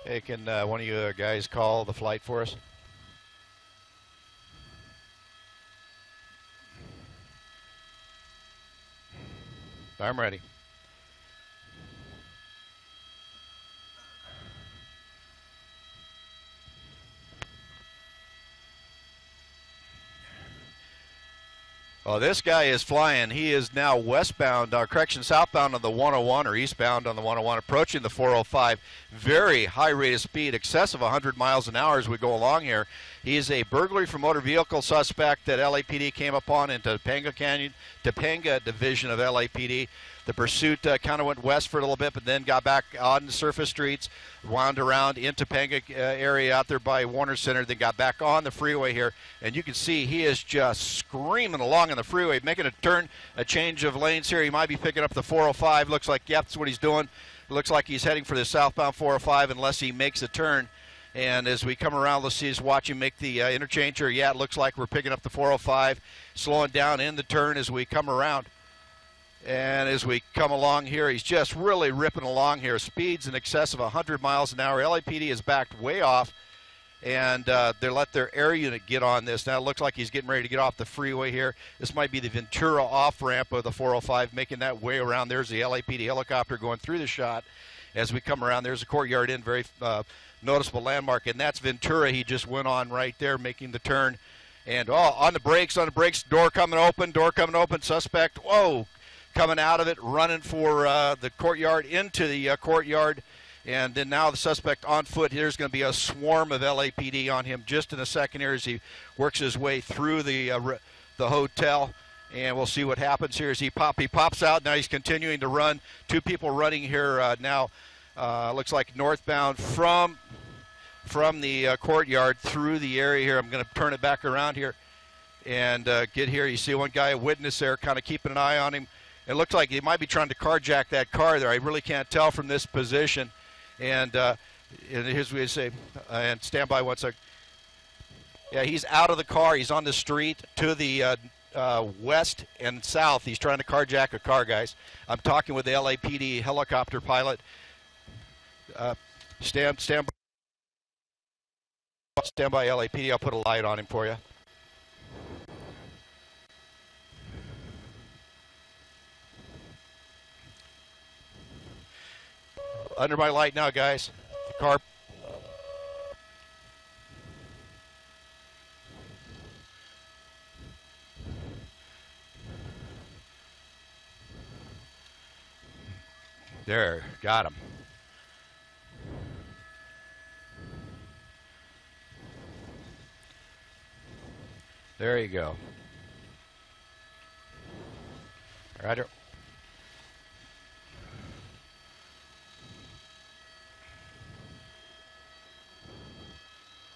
Hey, can one of you guys call the flight for us? I'm ready. Oh, this guy is flying. He is now westbound, southbound on the 101 or eastbound on the 101, approaching the 405. Very high rate of speed, excess of 100 miles an hour as we go along here. He is a burglary for motor vehicle suspect that LAPD came upon in Topanga division of LAPD. The pursuit kind of went west for a little bit, but then got back on the surface streets, wound around in Topanga area out there by Warner Center, then got back on the freeway here. And you can see he is just screaming along on the freeway, making a turn, a change of lanes here. He might be picking up the 405. Looks like, yep, that's what he's doing. Looks like he's heading for the southbound 405 unless he makes a turn. And as we come around, let's see us watch him make the interchange here. Yeah, it looks like we're picking up the 405, slowing down in the turn as we come around. And as we come along here, he's just really ripping along here. Speeds in excess of 100 miles an hour. LAPD is backed way off, and they let their air unit get on this. Now it looks like he's getting ready to get off the freeway here. This might be the Ventura off-ramp of the 405, making that way around. There's the LAPD helicopter going through the shot. As we come around, there's a Courtyard Inn, very noticeable landmark, and that's Ventura. He just went on right there, making the turn. And on the brakes, door coming open, suspect, whoa, coming out of it, running for the courtyard, into the courtyard. And then now the suspect on foot. There's going to be a swarm of LAPD on him just in a second here as he works his way through the hotel. And we'll see what happens here as he pops out. Now he's continuing to run. Two people running here now. Looks like northbound from the courtyard through the area here. I'm going to turn it back around here and get here. You see one guy, a witness there, kind of keeping an eye on him. It looks like he might be trying to carjack that car there. I really can't tell from this position. And here's what we say. And stand by 1 sec. Yeah, he's out of the car. He's on the street to the west and south. He's trying to carjack a car, guys. I'm talking with the LAPD helicopter pilot. Stand by LAPD. I'll put a light on him for you. Under my light now, guys. The car. There, got him. There you go. Roger.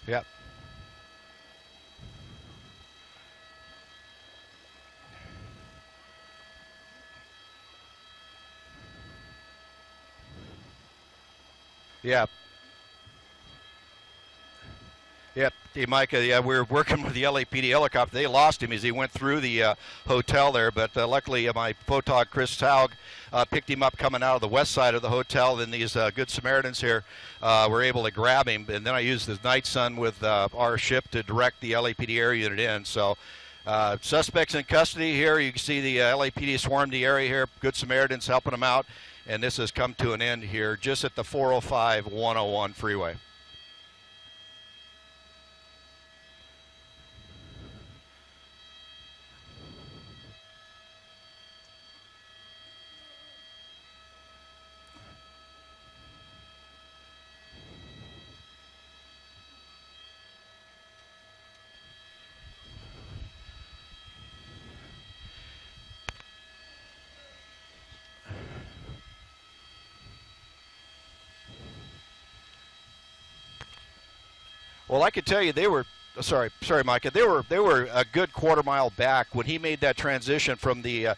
Yep. Yep. Yep. Hey, Micah, yeah, we're working with the LAPD helicopter. They lost him as he went through the hotel there, but luckily my photog, Chris Taug, picked him up coming out of the west side of the hotel. And these Good Samaritans here were able to grab him. And then I used the night sun with our ship to direct the LAPD air unit in. So suspects in custody here. You can see the LAPD swarmed the area here. Good Samaritans helping them out. And this has come to an end here just at the 405-101 freeway. Well, I could tell you they were sorry, Micah. They were a good quarter mile back when he made that transition from the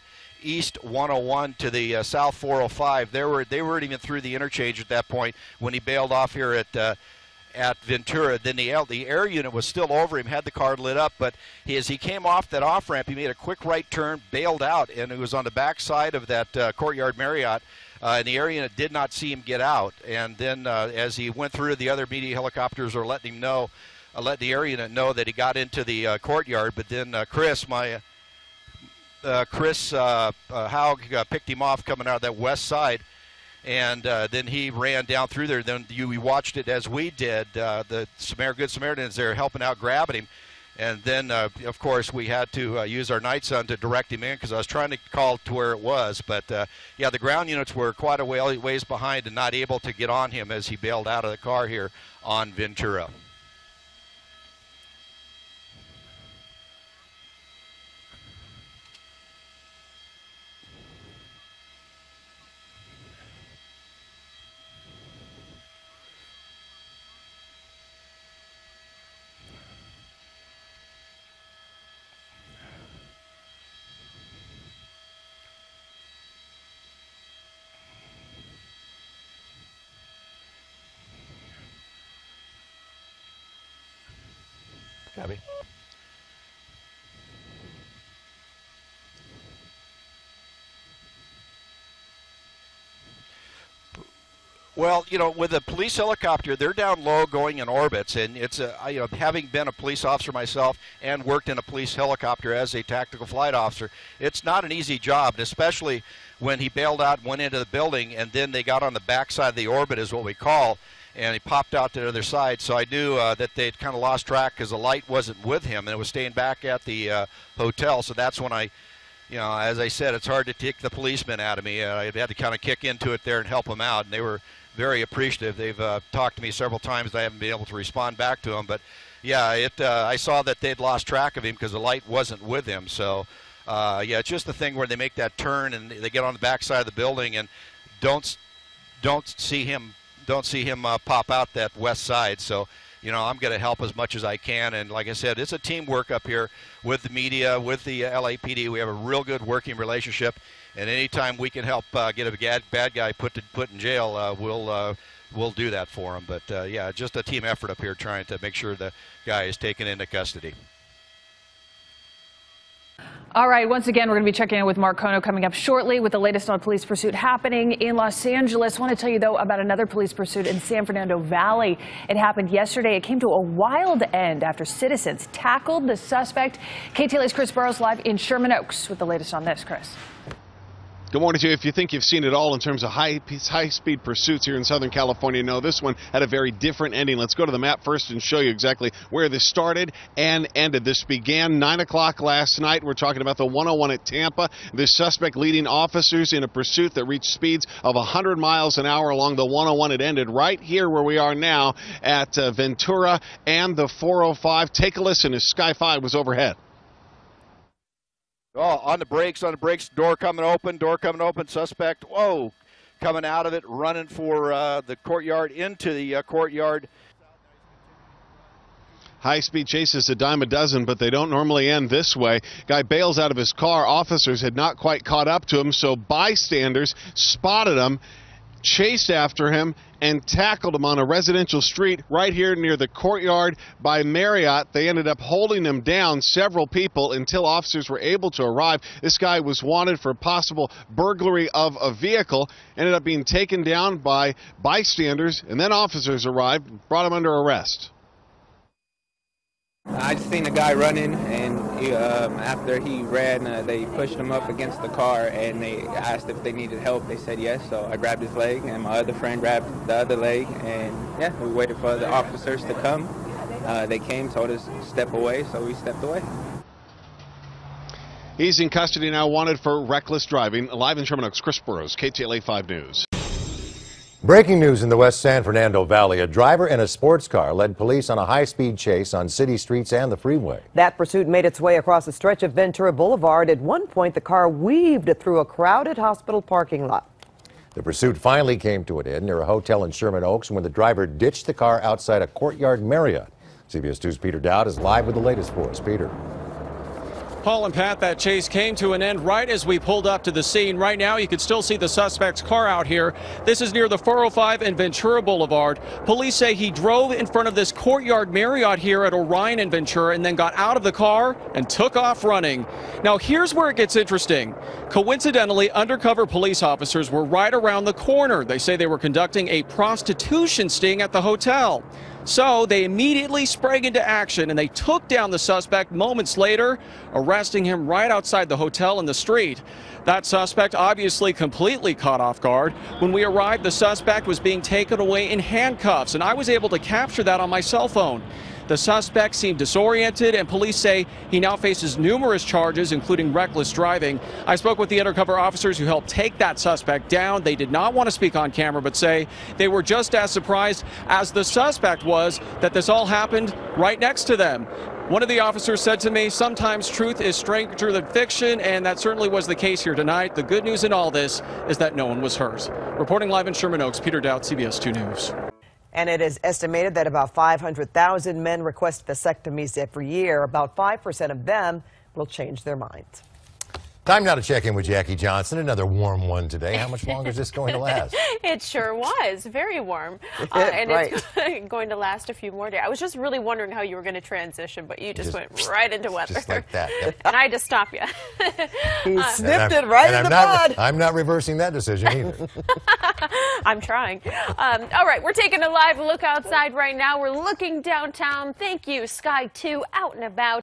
east 101 to the south 405. They weren't even through the interchange at that point when he bailed off here at Ventura. Then the air unit was still over him, had the car lit up, but as he came off that off ramp, he made a quick right turn, bailed out, and it was on the back side of that Courtyard Marriott. in the area and did not see him get out. And then as he went through, the other media helicopters were letting him know, let the area unit know that he got into the courtyard. But then Chris Haug picked him off coming out of that west side. And then he ran down through there. Then we watched it as we did. The Good Samaritans there helping out, grabbing him. And then, of course, we had to use our night sun to direct him in because I was trying to call to where it was. But, yeah, the ground units were quite a ways behind and not able to get on him as he bailed out of the car here on Ventura. Copy. Well, you know, with a police helicopter, they're down low going in orbits, and it's having been a police officer myself and worked in a police helicopter as a tactical flight officer, it's not an easy job, and especially when he bailed out and went into the building, and then they got on the backside of the orbit, is what we call, and he popped out to the other side. So I knew that they'd kind of lost track because the light wasn't with him, and it was staying back at the hotel. So that's when I, you know, as I said, it's hard to take the policemen out of me. I had to kind of kick into it there and help them out, and they were very appreciative. They've talked to me several times. I haven't been able to respond back to them, but yeah, I saw that they'd lost track of him because the light wasn't with him. So yeah, it's just the thing where they make that turn and they get on the backside of the building and don't see him pop out that west side. So, you know, I'm going to help as much as I can. And like I said, it's a teamwork up here with the media, with the LAPD. We have a real good working relationship. And anytime we can help get a bad guy put in jail, we'll do that for him. But yeah, just a team effort up here trying to make sure the guy is taken into custody. All right, once again, we're going to be checking in with Mark Kono coming up shortly with the latest on police pursuit happening in Los Angeles. I want to tell you, though, about another police pursuit in San Fernando Valley. It happened yesterday. It came to a wild end after citizens tackled the suspect. KTLA's Chris Burrows live in Sherman Oaks with the latest on this. Chris. Good morning to you. If you think you've seen it all in terms of high-speed pursuits here in Southern California, no, this one had a very different ending. Let's go to the map first and show you exactly where this started and ended. This began 9 o'clock last night. We're talking about the 101 at Tampa. This suspect leading officers in a pursuit that reached speeds of 100 miles an hour along the 101. It ended right here where we are now at Ventura and the 405. Take a listen as Sky 5 was overhead. Oh, on the brakes, door coming open, suspect, whoa, coming out of it, running for the courtyard, into the courtyard. High-speed chases a dime a dozen, but they don't normally end this way. Guy bails out of his car. Officers had not quite caught up to him, so bystanders spotted him, chased after him, and tackled him on a residential street right here near the courtyard by Marriott. They ended up holding him down, several people, until officers were able to arrive. This guy was wanted for possible burglary of a vehicle, ended up being taken down by bystanders, and then officers arrived and brought him under arrest. I just seen the guy running, and after he ran, they pushed him up against the car, and they asked if they needed help. They said yes, so I grabbed his leg, and my other friend grabbed the other leg, and yeah, we waited for the officers to come. They came, told us to step away, so we stepped away. He's in custody now, wanted for reckless driving. Live in Sherman Oaks, Chris Burrows, KTLA 5 News. Breaking news in the West San Fernando Valley. A driver in a sports car led police on a high-speed chase on city streets and the freeway. That pursuit made its way across a stretch of Ventura Boulevard. At one point, the car weaved through a crowded hospital parking lot. The pursuit finally came to an end near a hotel in Sherman Oaks when the driver ditched the car outside a Courtyard Marriott. CBS 2's Peter Daut is live with the latest for us. Peter. Paul and Pat, that chase came to an end right as we pulled up to the scene. Right now, you can still see the suspect's car out here. This is near the 405 and Ventura Boulevard. Police say he drove in front of this courtyard Marriott here at Orion and Ventura and then got out of the car and took off running. Now, here's where it gets interesting. Coincidentally, undercover police officers were right around the corner. They say they were conducting a prostitution sting at the hotel. So they immediately sprang into action and they took down the suspect moments later, arresting him right outside the hotel in the street. That suspect obviously completely caught off guard. When we arrived, the suspect was being taken away in handcuffs, and I was able to capture that on my cell phone. The suspect seemed disoriented, and police say he now faces numerous charges, including reckless driving. I spoke with the undercover officers who helped take that suspect down. They did not want to speak on camera, but say they were just as surprised as the suspect was that this all happened right next to them. One of the officers said to me, sometimes truth is stranger than fiction, and that certainly was the case here tonight. The good news in all this is that no one was hurt. Reporting live in Sherman Oaks, Peter Daut, CBS 2 News. And it is estimated that about 500,000 men request vasectomies every year. About 5% of them will change their minds. Time now to check in with Jackie Johnson. Another warm one today. How much longer is this going to last? It sure was. Very warm. And right. It's going to last a few more days. I was just really wondering how you were going to transition, but you just went right into weather. Just like that. Yep. And I had to stop you. He snipped it right in the bud. I'm not reversing that decision either. I'm trying. All right, we're taking a live look outside right now. We're looking downtown. Thank you, Sky 2, out and about.